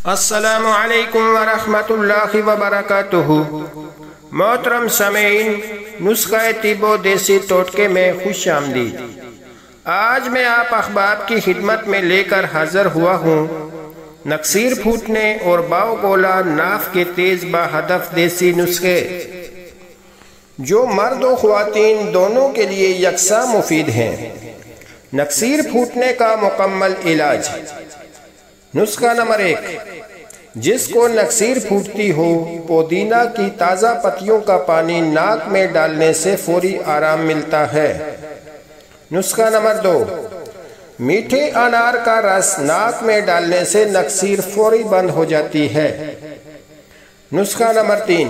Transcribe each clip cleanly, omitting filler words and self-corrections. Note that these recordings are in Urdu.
السلام علیکم ورحمۃ اللہ وبرکاتہ۔ محترم سامعین، نسخہ طب و دیسی ٹوٹکے میں خوش آمدید۔ آج میں آپ احباب کی خدمت میں لے کر حاضر ہوا ہوں نکسیر پھوٹنے اور باؤ گولا ناف کے تیز با ہدف دیسی نسخے جو مرد و خواتین دونوں کے لیے یکساں مفید ہیں۔ نکسیر پھوٹنے کا مکمل علاج۔ نسخہ نمبر 1، جس کو نکسیر پھوٹتی ہو، پودینہ کی تازہ پتیوں کا پانی ناک میں ڈالنے سے فوری آرام ملتا ہے۔ نسخہ نمبر 2، میٹھے انار کا رس ناک میں ڈالنے سے نکسیر فوری بند ہو جاتی ہے۔ نسخہ نمبر 3،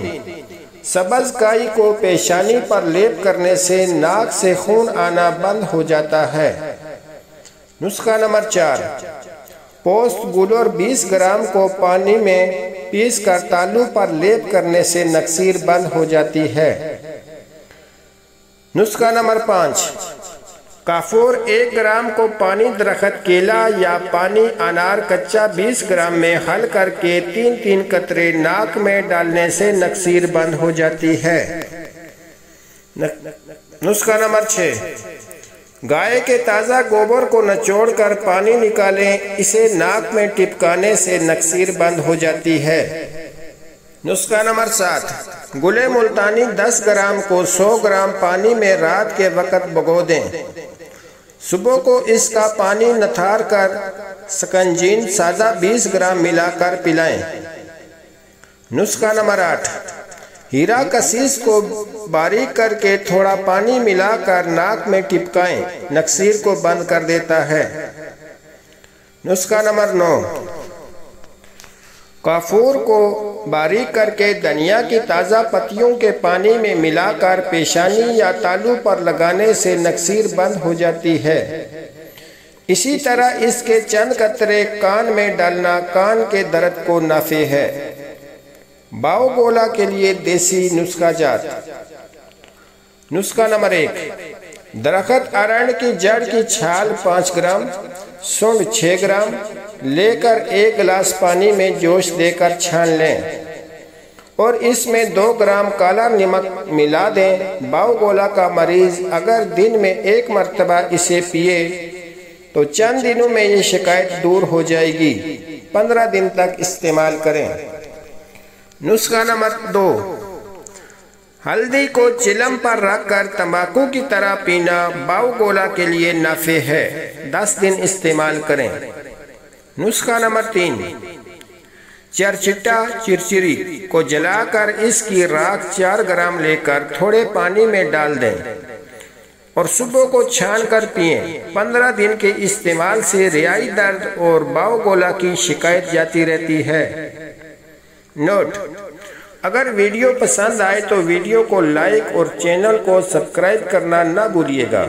سبز کائی کو پیشانی پر لیپ کرنے سے ناک سے خون آنا بند ہو جاتا ہے۔ نسخہ نمبر 4، پوست گولر 20 گرام کو پانی میں پیس کر تالو پر لیپ کرنے سے نکسیر بند ہو جاتی ہے۔ نسخہ نمبر 5، کافور 1 گرام کو پانی درخت کیلا یا پانی انار کچا 20 گرام میں حل کر کے 3 قطرے ناک میں ڈالنے سے نکسیر بند ہو جاتی ہے۔ نسخہ نمبر 6، گائے کے تازہ گوبر کو نچوڑ کر پانی نکالیں، اسے ناک میں ٹپکانے سے نکسیر بند ہو جاتی ہے۔ نسخہ نمبر 7، گلے ملتانی 10 گرام کو 100 گرام پانی میں رات کے وقت بھگو دیں، صبح کو اس کا پانی نتھار کر سکنجین سادہ 20 گرام ملا کر پلائیں۔ نسخہ نمبر 8، ہیرا کسیس کو باریک کر کے تھوڑا پانی ملا کر ناک میں ٹپکائیں، نکسیر کو بند کر دیتا ہے۔ نسخہ نمبر 9، کافور کو باریک کر کے دھنیا کی تازہ پتیوں کے پانی میں ملا کر پیشانی یا تالو پر لگانے سے نکسیر بند ہو جاتی ہے۔ اسی طرح اس کے چند قطرے کان میں ڈالنا کان کے درد کو نافع ہے۔ باؤ گولا کے لیے دیسی نسخہ جات۔ نسخہ نمبر 1، درخت ارنڈ کی جڑ کی چھال 5 گرام، سونڈ 6 گرام لے کر 1 گلاس پانی میں جوش دے کر چھان لیں اور اس میں 2 گرام کالا نمک ملا دیں۔ باؤ گولا کا مریض اگر دن میں 1 مرتبہ اسے پیے تو چند دنوں میں یہ شکایت دور ہو جائے گی۔ 15 دن تک استعمال کریں۔ نسخہ نمبر 2، ہلدی کو چلم پر رکھ کر تمباکو کی طرح پینا باؤ گولا کے لیے نافع ہے۔ 10 دن استعمال کریں۔ نسخہ نمبر 3، چرچٹا چرچری کو جلا کر اس کی راکھ 4 گرام لے کر تھوڑے پانی میں ڈال دیں اور صبح کو چھان کر پئیں۔ 15 دن کے استعمال سے ریائی درد اور باؤ گولا کی شکایت جاتی رہتی ہے۔ نوٹ: اگر ویڈیو پسند آئے تو ویڈیو کو لائک اور چینل کو سبسکرائب کرنا نہ بھولیے گا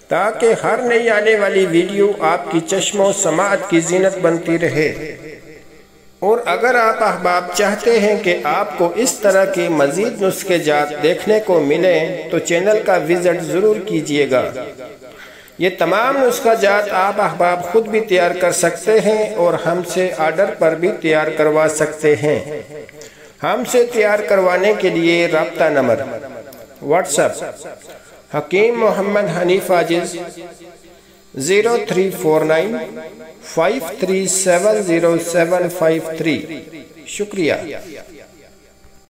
تاکہ ہر نئی آنے والی ویڈیو آپ کی چشم و سماعت کی زینت بنتی رہے۔ اور اگر آپ احباب چاہتے ہیں کہ آپ کو اس طرح کے مزید نسخے جات دیکھنے کو ملیں تو چینل کا وزٹ ضرور کیجیے گا۔ یہ تمام نسخہ جات آپ احباب خود بھی تیار کر سکتے ہیں اور ہم سے آرڈر پر بھی تیار کروا سکتے ہیں۔ ہم سے تیار کروانے کے لیے رابطہ number: what's app Hakim Muhammad Hanif عاجز 0349 5370753۔ شکریہ۔